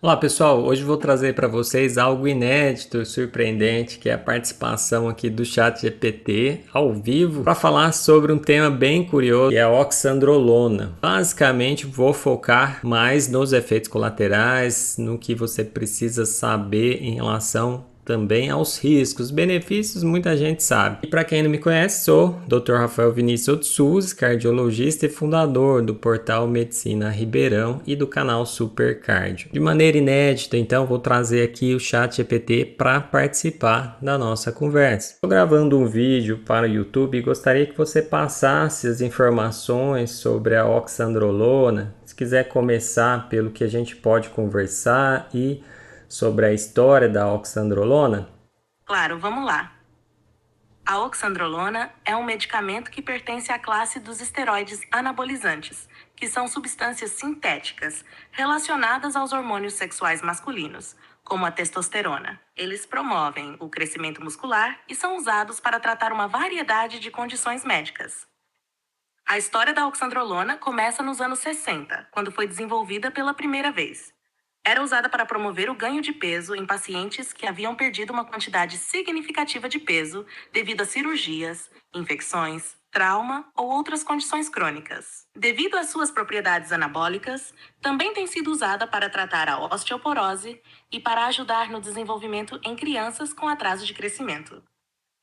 Olá pessoal, hoje vou trazer para vocês algo inédito e surpreendente, que é a participação aqui do ChatGPT ao vivo para falar sobre um tema bem curioso, que é a oxandrolona. Basicamente vou focar mais nos efeitos colaterais, no que você precisa saber em relação também aos riscos. Benefícios muita gente sabe. E para quem não me conhece, sou Dr. Rafael Vinícius Otsuz, cardiologista e fundador do portal Medicina Ribeirão e do canal Super Cardio. De maneira inédita, então, vou trazer aqui o ChatGPT para participar da nossa conversa. Estou gravando um vídeo para o YouTube e gostaria que você passasse as informações sobre a oxandrolona. Se quiser começar pelo que a gente pode conversar e sobre a história da oxandrolona? Claro, vamos lá. A oxandrolona é um medicamento que pertence à classe dos esteroides anabolizantes, que são substâncias sintéticas relacionadas aos hormônios sexuais masculinos, como a testosterona. Eles promovem o crescimento muscular e são usados para tratar uma variedade de condições médicas. A história da oxandrolona começa nos anos 60, quando foi desenvolvida pela primeira vez. Era usada para promover o ganho de peso em pacientes que haviam perdido uma quantidade significativa de peso devido a cirurgias, infecções, trauma ou outras condições crônicas. Devido às suas propriedades anabólicas, também tem sido usada para tratar a osteoporose e para ajudar no desenvolvimento em crianças com atraso de crescimento.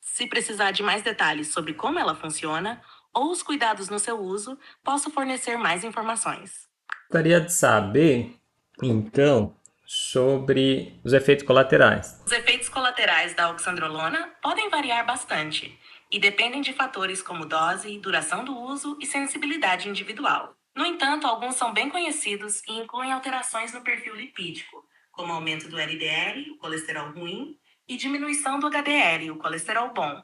Se precisar de mais detalhes sobre como ela funciona ou os cuidados no seu uso, posso fornecer mais informações. Gostaria de saber, então, sobre os efeitos colaterais. Os efeitos colaterais da oxandrolona podem variar bastante e dependem de fatores como dose, duração do uso e sensibilidade individual. No entanto, alguns são bem conhecidos e incluem alterações no perfil lipídico, como aumento do LDL, o colesterol ruim, e diminuição do HDL, o colesterol bom.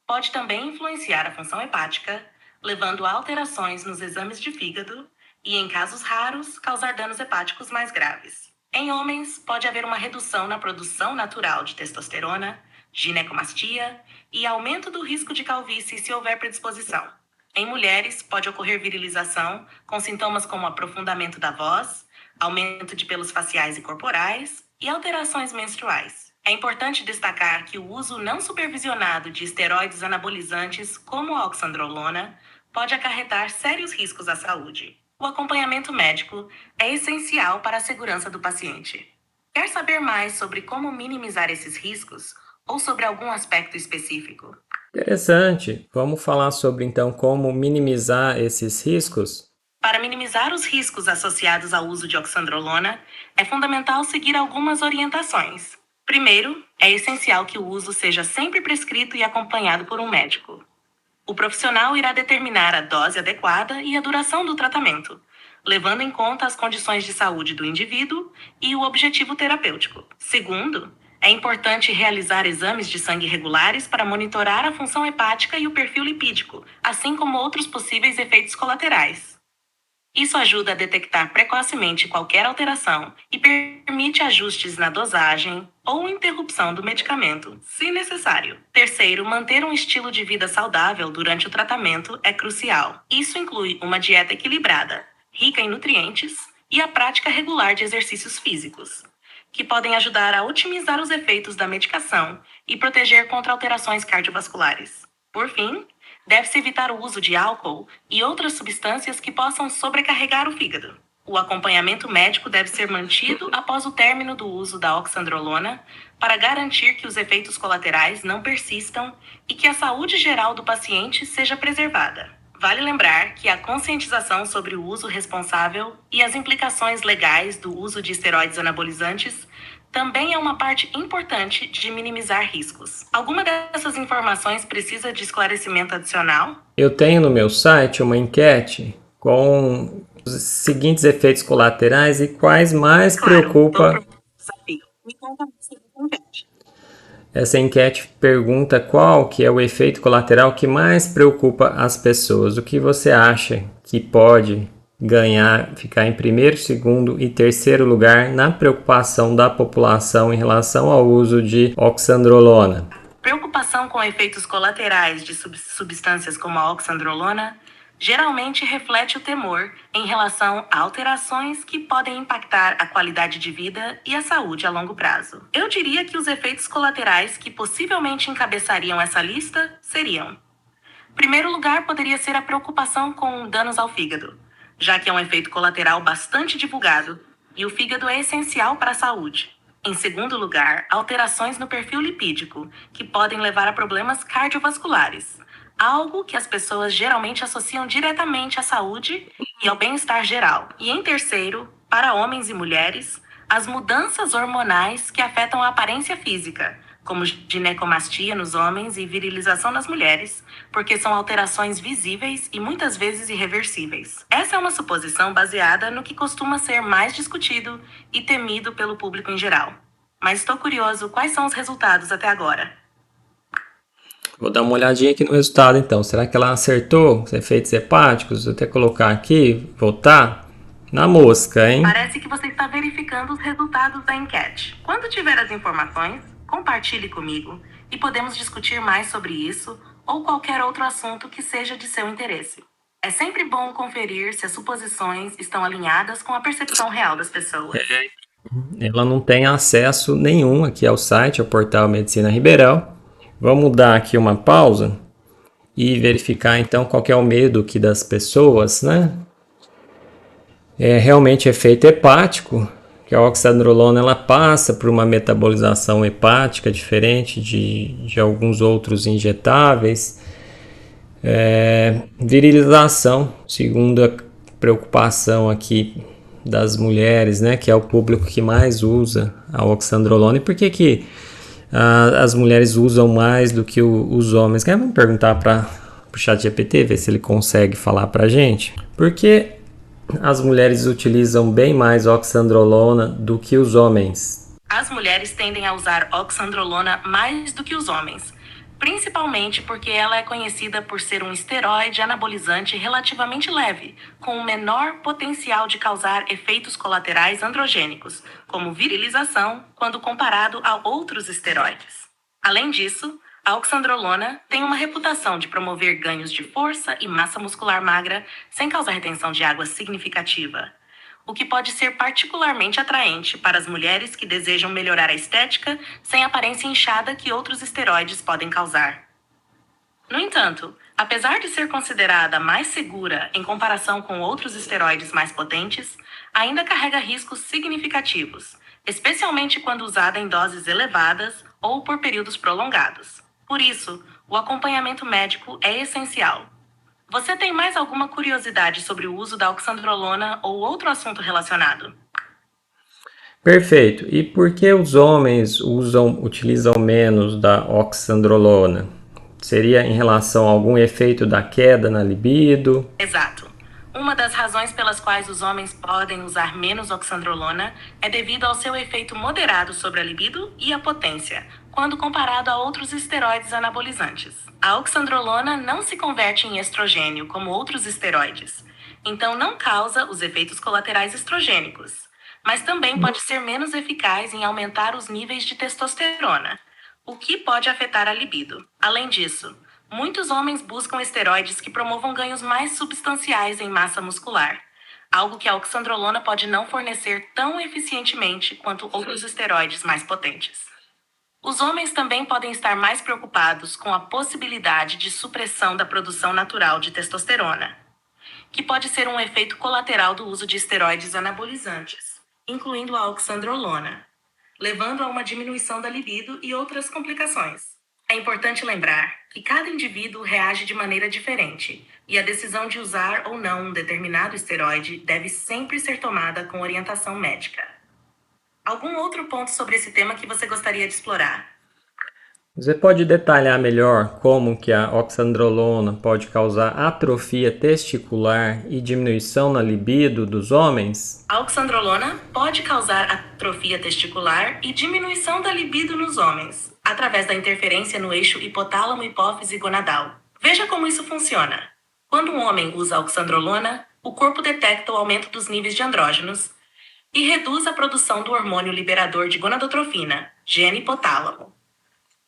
Pode também influenciar a função hepática, levando a alterações nos exames de fígado e, em casos raros, causar danos hepáticos mais graves. Em homens, pode haver uma redução na produção natural de testosterona, ginecomastia e aumento do risco de calvície se houver predisposição. Em mulheres, pode ocorrer virilização, com sintomas como aprofundamento da voz, aumento de pelos faciais e corporais e alterações menstruais. É importante destacar que o uso não supervisionado de esteroides anabolizantes, como a oxandrolona, pode acarretar sérios riscos à saúde. O acompanhamento médico é essencial para a segurança do paciente. Quer saber mais sobre como minimizar esses riscos ou sobre algum aspecto específico? Interessante. Vamos falar sobre então como minimizar esses riscos? Para minimizar os riscos associados ao uso de oxandrolona, é fundamental seguir algumas orientações. Primeiro, é essencial que o uso seja sempre prescrito e acompanhado por um médico. O profissional irá determinar a dose adequada e a duração do tratamento, levando em conta as condições de saúde do indivíduo e o objetivo terapêutico. Segundo, é importante realizar exames de sangue regulares para monitorar a função hepática e o perfil lipídico, assim como outros possíveis efeitos colaterais. Isso ajuda a detectar precocemente qualquer alteração e permite ajustes na dosagem ou interrupção do medicamento, se necessário. Terceiro, manter um estilo de vida saudável durante o tratamento é crucial. Isso inclui uma dieta equilibrada, rica em nutrientes e a prática regular de exercícios físicos, que podem ajudar a otimizar os efeitos da medicação e proteger contra alterações cardiovasculares. Por fim, deve-se evitar o uso de álcool e outras substâncias que possam sobrecarregar o fígado. O acompanhamento médico deve ser mantido após o término do uso da oxandrolona para garantir que os efeitos colaterais não persistam e que a saúde geral do paciente seja preservada. Vale lembrar que a conscientização sobre o uso responsável e as implicações legais do uso de esteroides anabolizantes também é uma parte importante de minimizar riscos. Alguma dessas informações precisa de esclarecimento adicional? Eu tenho no meu site uma enquete com os seguintes efeitos colaterais e quais mais Claro, vamos preocupa. para o desafio. Me conta mais sobre a enquete. Essa enquete pergunta qual que é o efeito colateral que mais preocupa as pessoas. O que você acha que pode ganhar, ficar em primeiro, segundo e terceiro lugar na preocupação da população em relação ao uso de oxandrolona? Preocupação com efeitos colaterais de substâncias como a oxandrolona geralmente reflete o temor em relação a alterações que podem impactar a qualidade de vida e a saúde a longo prazo. Eu diria que os efeitos colaterais que possivelmente encabeçariam essa lista seriam: em primeiro lugar, poderia ser a preocupação com danos ao fígado, já que é um efeito colateral bastante divulgado e o fígado é essencial para a saúde. Em segundo lugar, alterações no perfil lipídico, que podem levar a problemas cardiovasculares, algo que as pessoas geralmente associam diretamente à saúde e ao bem-estar geral. E em terceiro, para homens e mulheres, as mudanças hormonais que afetam a aparência física, como ginecomastia nos homens e virilização nas mulheres, porque são alterações visíveis e muitas vezes irreversíveis. Essa é uma suposição baseada no que costuma ser mais discutido e temido pelo público em geral. Mas estou curioso, quais são os resultados até agora? Vou dar uma olhadinha aqui no resultado então. Será que ela acertou os efeitos hepáticos? Vou até colocar aqui, voltar na mosca, hein? Parece que você está verificando os resultados da enquete. Quando tiver as informações, compartilhe comigo e podemos discutir mais sobre isso ou qualquer outro assunto que seja de seu interesse. É sempre bom conferir se as suposições estão alinhadas com a percepção real das pessoas. Ela não tem acesso nenhum aqui ao site, ao portal Medicina Ribeirão. Vamos dar aqui uma pausa e verificar então qual que é o medo aqui das pessoas, né? É realmente efeito hepático, que a oxandrolona ela passa por uma metabolização hepática diferente de alguns outros injetáveis. Virilização, segundo a preocupação aqui das mulheres, né, que é o público que mais usa a oxandrolona. E por que as mulheres usam mais do que os homens? Vamos perguntar para o ChatGPT, ver se ele consegue falar para a gente. Porque as mulheres utilizam bem mais oxandrolona do que os homens? As mulheres tendem a usar oxandrolona mais do que os homens, principalmente porque ela é conhecida por ser um esteroide anabolizante relativamente leve, com um menor potencial de causar efeitos colaterais androgênicos, como virilização, quando comparado a outros esteroides. Além disso, a oxandrolona tem uma reputação de promover ganhos de força e massa muscular magra sem causar retenção de água significativa, o que pode ser particularmente atraente para as mulheres que desejam melhorar a estética sem a aparência inchada que outros esteroides podem causar. No entanto, apesar de ser considerada mais segura em comparação com outros esteroides mais potentes, ainda carrega riscos significativos, especialmente quando usada em doses elevadas ou por períodos prolongados. Por isso, o acompanhamento médico é essencial. Você tem mais alguma curiosidade sobre o uso da oxandrolona ou outro assunto relacionado? Perfeito. E por que os homens utilizam menos da oxandrolona? Seria em relação a algum efeito da queda na libido? Exato. Uma das razões pelas quais os homens podem usar menos oxandrolona é devido ao seu efeito moderado sobre a libido e a potência, quando comparado a outros esteroides anabolizantes. A oxandrolona não se converte em estrogênio como outros esteroides, então não causa os efeitos colaterais estrogênicos, mas também pode ser menos eficaz em aumentar os níveis de testosterona, o que pode afetar a libido. Além disso, muitos homens buscam esteroides que promovam ganhos mais substanciais em massa muscular, algo que a oxandrolona pode não fornecer tão eficientemente quanto outros esteroides mais potentes. Os homens também podem estar mais preocupados com a possibilidade de supressão da produção natural de testosterona, que pode ser um efeito colateral do uso de esteroides anabolizantes, incluindo a oxandrolona, levando a uma diminuição da libido e outras complicações. É importante lembrar que cada indivíduo reage de maneira diferente e a decisão de usar ou não um determinado esteroide deve sempre ser tomada com orientação médica. Algum outro ponto sobre esse tema que você gostaria de explorar? Você pode detalhar melhor como que a oxandrolona pode causar atrofia testicular e diminuição na libido dos homens? A oxandrolona pode causar atrofia testicular e diminuição da libido nos homens, através da interferência no eixo hipotálamo-hipófise gonadal. Veja como isso funciona. Quando um homem usa a oxandrolona, o corpo detecta o aumento dos níveis de andrógenos e reduz a produção do hormônio liberador de gonadotrofina, gene-hipotálamo.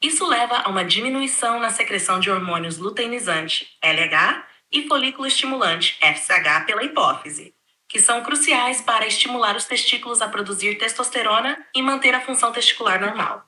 Isso leva a uma diminuição na secreção de hormônios luteinizante, LH, e folículo estimulante, FSH, pela hipófise, que são cruciais para estimular os testículos a produzir testosterona e manter a função testicular normal.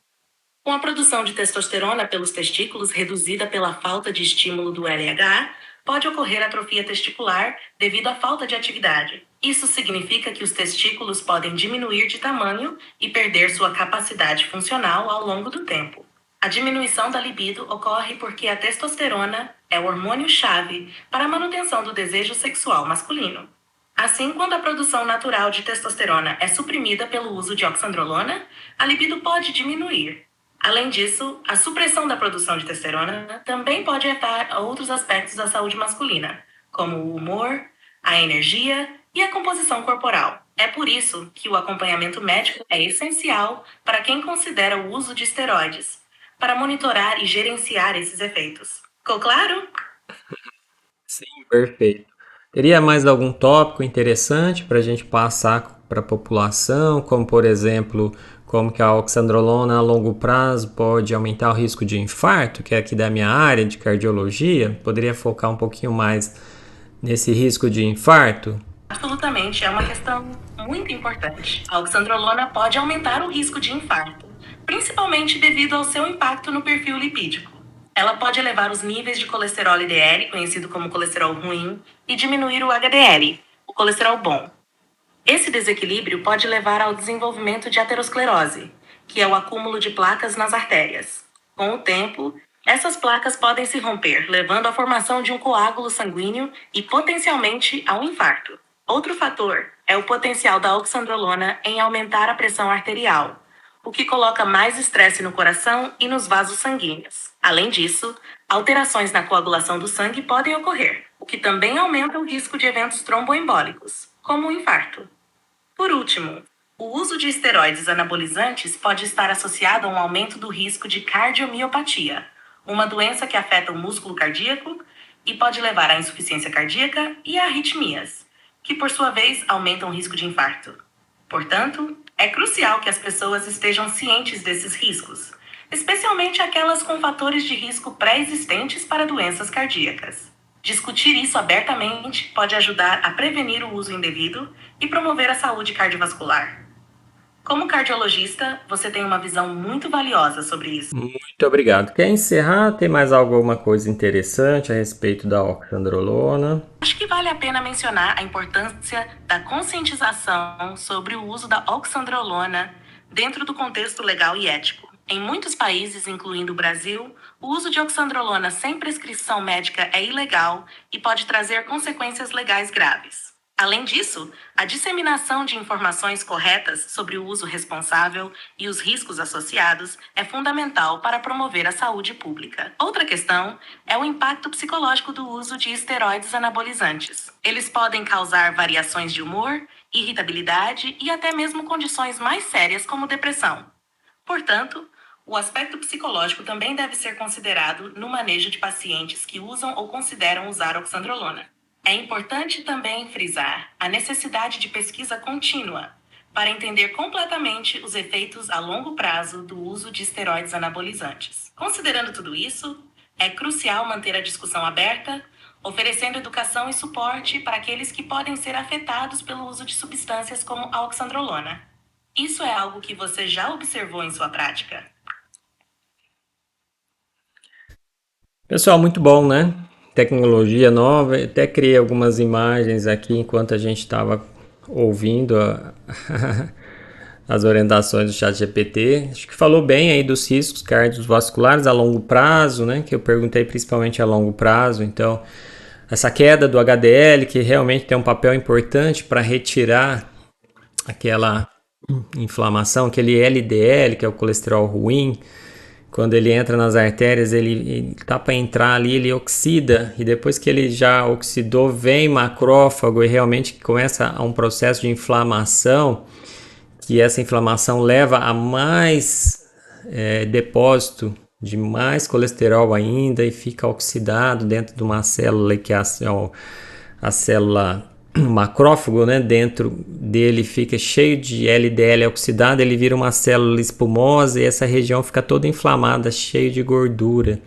Com a produção de testosterona pelos testículos reduzida pela falta de estímulo do LH, pode ocorrer atrofia testicular devido à falta de atividade. Isso significa que os testículos podem diminuir de tamanho e perder sua capacidade funcional ao longo do tempo. A diminuição da libido ocorre porque a testosterona é o hormônio-chave para a manutenção do desejo sexual masculino. Assim, quando a produção natural de testosterona é suprimida pelo uso de oxandrolona, a libido pode diminuir. Além disso, a supressão da produção de testosterona também pode afetar outros aspectos da saúde masculina, como o humor, a energia e a composição corporal. É por isso que o acompanhamento médico é essencial para quem considera o uso de esteroides, para monitorar e gerenciar esses efeitos. Ficou claro? Sim, perfeito. Teria mais algum tópico interessante para a gente passar para a população, como por exemplo, como que a oxandrolona a longo prazo pode aumentar o risco de infarto, que é aqui da minha área de cardiologia? Poderia focar um pouquinho mais nesse risco de infarto? Absolutamente, é uma questão muito importante. A oxandrolona pode aumentar o risco de infarto, principalmente devido ao seu impacto no perfil lipídico. Ela pode elevar os níveis de colesterol LDL, conhecido como colesterol ruim, e diminuir o HDL, o colesterol bom. Esse desequilíbrio pode levar ao desenvolvimento de aterosclerose, que é o acúmulo de placas nas artérias. Com o tempo, essas placas podem se romper, levando à formação de um coágulo sanguíneo e potencialmente ao infarto. Outro fator é o potencial da oxandrolona em aumentar a pressão arterial, o que coloca mais estresse no coração e nos vasos sanguíneos. Além disso, alterações na coagulação do sangue podem ocorrer, o que também aumenta o risco de eventos tromboembólicos, como o infarto. Por último, o uso de esteroides anabolizantes pode estar associado a um aumento do risco de cardiomiopatia, uma doença que afeta o músculo cardíaco e pode levar à insuficiência cardíaca e a arritmias, que por sua vez aumentam o risco de infarto. Portanto, é crucial que as pessoas estejam cientes desses riscos, especialmente aquelas com fatores de risco pré-existentes para doenças cardíacas. Discutir isso abertamente pode ajudar a prevenir o uso indevido e promover a saúde cardiovascular. Como cardiologista, você tem uma visão muito valiosa sobre isso. Muito obrigado. Quer encerrar? Tem mais alguma coisa interessante a respeito da oxandrolona? Acho que vale a pena mencionar a importância da conscientização sobre o uso da oxandrolona dentro do contexto legal e ético. Em muitos países, incluindo o Brasil, o uso de oxandrolona sem prescrição médica é ilegal e pode trazer consequências legais graves. Além disso, a disseminação de informações corretas sobre o uso responsável e os riscos associados é fundamental para promover a saúde pública. Outra questão é o impacto psicológico do uso de esteroides anabolizantes. Eles podem causar variações de humor, irritabilidade e até mesmo condições mais sérias como depressão. Portanto, o aspecto psicológico também deve ser considerado no manejo de pacientes que usam ou consideram usar oxandrolona. É importante também frisar a necessidade de pesquisa contínua para entender completamente os efeitos a longo prazo do uso de esteroides anabolizantes. Considerando tudo isso, é crucial manter a discussão aberta, oferecendo educação e suporte para aqueles que podem ser afetados pelo uso de substâncias como a oxandrolona. Isso é algo que você já observou em sua prática? Pessoal, muito bom, né? Tecnologia nova. Até criei algumas imagens aqui enquanto a gente estava ouvindo as orientações do ChatGPT. Acho que falou bem aí dos riscos cardiovasculares a longo prazo, né? Que eu perguntei principalmente a longo prazo. Então, essa queda do HDL, que realmente tem um papel importante para retirar aquela inflamação, aquele LDL, que é o colesterol ruim. Quando ele entra nas artérias, ele tá para entrar ali, ele oxida, e depois que ele já oxidou, vem macrófago e realmente começa um processo de inflamação, que essa inflamação leva a mais depósito de mais colesterol ainda e fica oxidado dentro de uma célula que é a célula macrófago, né? Dentro dele fica cheio de LDL oxidado, ele vira uma célula espumosa e essa região fica toda inflamada, cheia de gordura.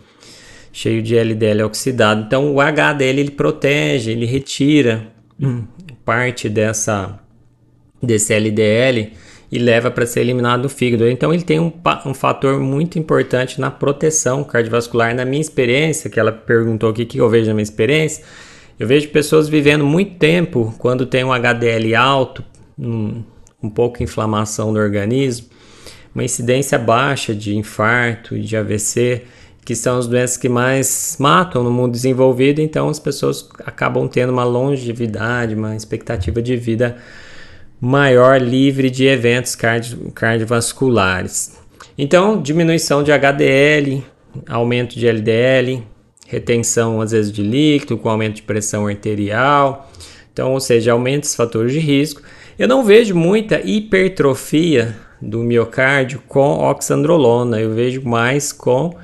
cheio de LDL oxidado. Então o HDL ele protege, ele retira parte desse LDL e leva para ser eliminado do fígado. Então ele tem um fator muito importante na proteção cardiovascular. Na minha experiência, que ela perguntou aqui o que eu vejo na minha experiência, eu vejo pessoas vivendo muito tempo quando tem um HDL alto, um pouco inflamação no organismo, uma incidência baixa de infarto e de AVC, que são as doenças que mais matam no mundo desenvolvido. Então as pessoas acabam tendo uma longevidade, uma expectativa de vida maior, livre de eventos cardiovasculares. Então, diminuição de HDL, aumento de LDL, retenção às vezes de líquido, com aumento de pressão arterial. Então, ou seja, aumenta os fatores de risco. Eu não vejo muita hipertrofia do miocárdio com oxandrolona, eu vejo mais com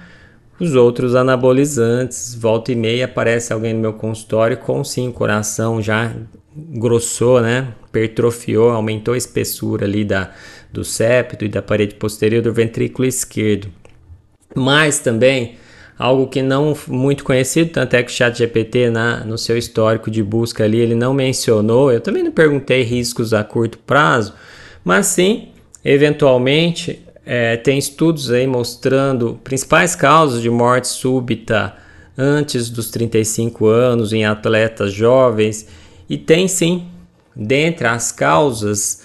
os outros anabolizantes. Volta e meia aparece alguém no meu consultório com sim, coração já grossou, né? Hipertrofiou, aumentou a espessura ali do septo e da parede posterior do ventrículo esquerdo. Mas também, algo que não muito conhecido, tanto é que o ChatGPT no seu histórico de busca ali, ele não mencionou, eu também não perguntei riscos a curto prazo, mas sim, eventualmente, tem estudos aí mostrando principais causas de morte súbita antes dos 35 anos em atletas jovens, e tem sim, dentre as causas,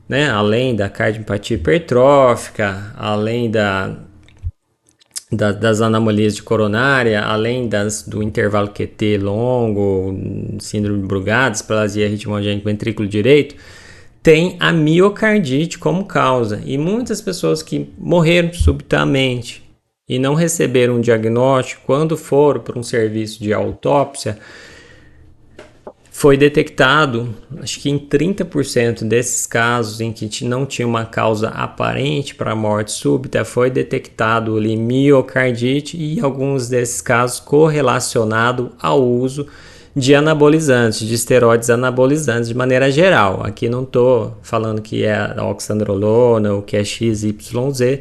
né, além da cardiopatia hipertrófica, além das anomalias de coronária, além do intervalo QT longo, síndrome de Brugada, displasia ritmogênica ventrículo direito, tem a miocardite como causa. E muitas pessoas que morreram subitamente e não receberam um diagnóstico, quando foram para um serviço de autópsia, foi detectado, acho que em 30% desses casos em que não tinha uma causa aparente para a morte súbita, foi detectado ali miocardite, e alguns desses casos correlacionado ao uso de anabolizantes, de esteroides anabolizantes de maneira geral. Aqui não estou falando que é a oxandrolona ou que é XYZ,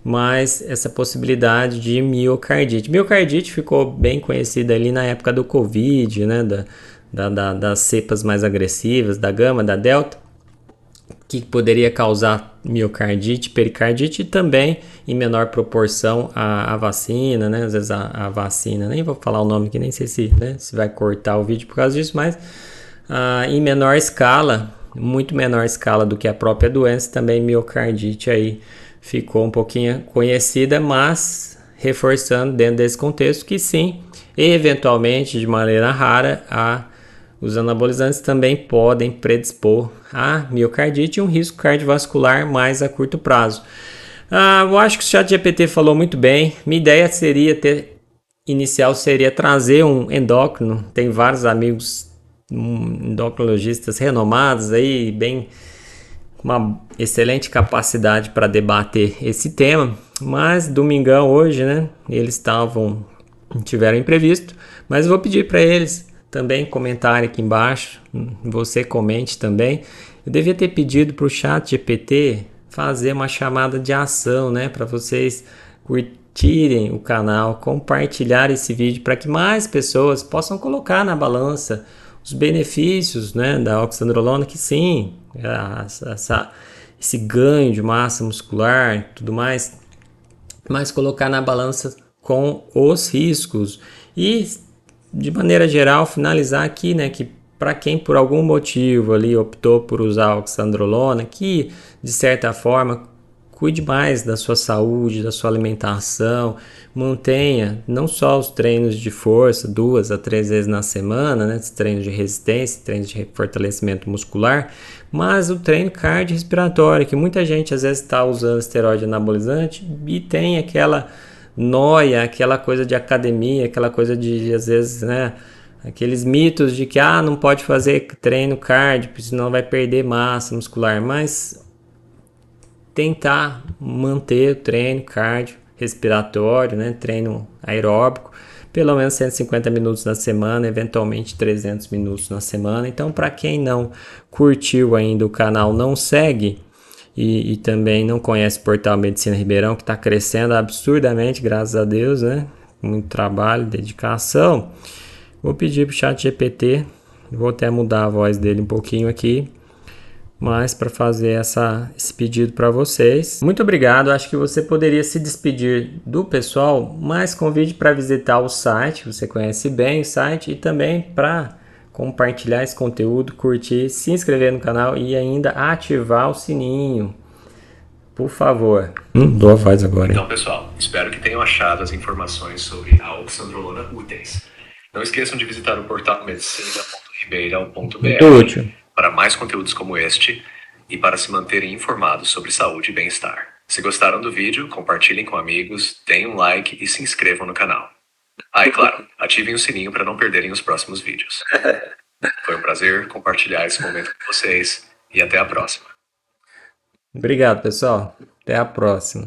mas essa possibilidade de miocardite. Miocardite ficou bem conhecida ali na época do Covid, né, das cepas mais agressivas, da gama, da delta, que poderia causar miocardite, pericardite, e também em menor proporção a vacina, né? Às vezes a vacina, nem vou falar o nome que nem sei se vai cortar o vídeo por causa disso, mas em menor escala, muito menor escala do que a própria doença, também miocardite aí ficou um pouquinho conhecida, mas reforçando dentro desse contexto que sim, eventualmente, de maneira rara, os anabolizantes também podem predispor a miocardite e um risco cardiovascular mais a curto prazo. Eu acho que o ChatGPT falou muito bem. Minha ideia inicial seria trazer um endócrino. Tem vários amigos endocrinologistas renomados aí, uma excelente capacidade para debater esse tema. Mas domingão hoje, né? Eles tiveram imprevisto, mas eu vou pedir para eles também comentarem aqui embaixo, você comente também. Eu devia ter pedido para o ChatGPT fazer uma chamada de ação, né, para vocês curtirem o canal, compartilhar esse vídeo para que mais pessoas possam colocar na balança os benefícios, né, da oxandrolona, que sim, esse ganho de massa muscular, tudo mais, mas colocar na balança com os riscos. E de maneira geral, finalizar aqui, né, que para quem por algum motivo ali optou por usar a oxandrolona, que de certa forma cuide mais da sua saúde, da sua alimentação, mantenha não só os treinos de força 2 a 3 vezes na semana, né, treinos de resistência, treinos de fortalecimento muscular, mas o treino cardiorrespiratório, que muita gente às vezes está usando esteroide anabolizante e tem aquela noia, aquela coisa de academia, aquela coisa de, às vezes, né, aqueles mitos de que não pode fazer treino cardio, senão vai perder massa muscular, mas tentar manter o treino cardio respiratório, né, treino aeróbico, pelo menos 150 minutos na semana, eventualmente 300 minutos na semana. Então, para quem não curtiu ainda o canal, não segue, e também não conhece o portal Medicina Ribeirão, que está crescendo absurdamente, graças a Deus, né? muito trabalho, dedicação. Vou pedir para o ChatGPT, vou até mudar a voz dele um pouquinho aqui, mas para fazer esse pedido para vocês. Muito obrigado, acho que você poderia se despedir do pessoal, mas convide para visitar o site, você conhece bem o site, e também para compartilhar esse conteúdo, curtir, se inscrever no canal e ainda ativar o sininho. Por favor. Dou a voz agora. Então, pessoal, espero que tenham achado as informações sobre a oxandrolona úteis. Não esqueçam de visitar o portal medicina.ribeira.br útil para mais conteúdos como este e para se manterem informados sobre saúde e bem-estar. Se gostaram do vídeo, compartilhem com amigos, deem um like e se inscrevam no canal. Ah, e claro, ativem o sininho para não perderem os próximos vídeos. Foi um prazer compartilhar esse momento com vocês e até a próxima. Obrigado, pessoal. Até a próxima.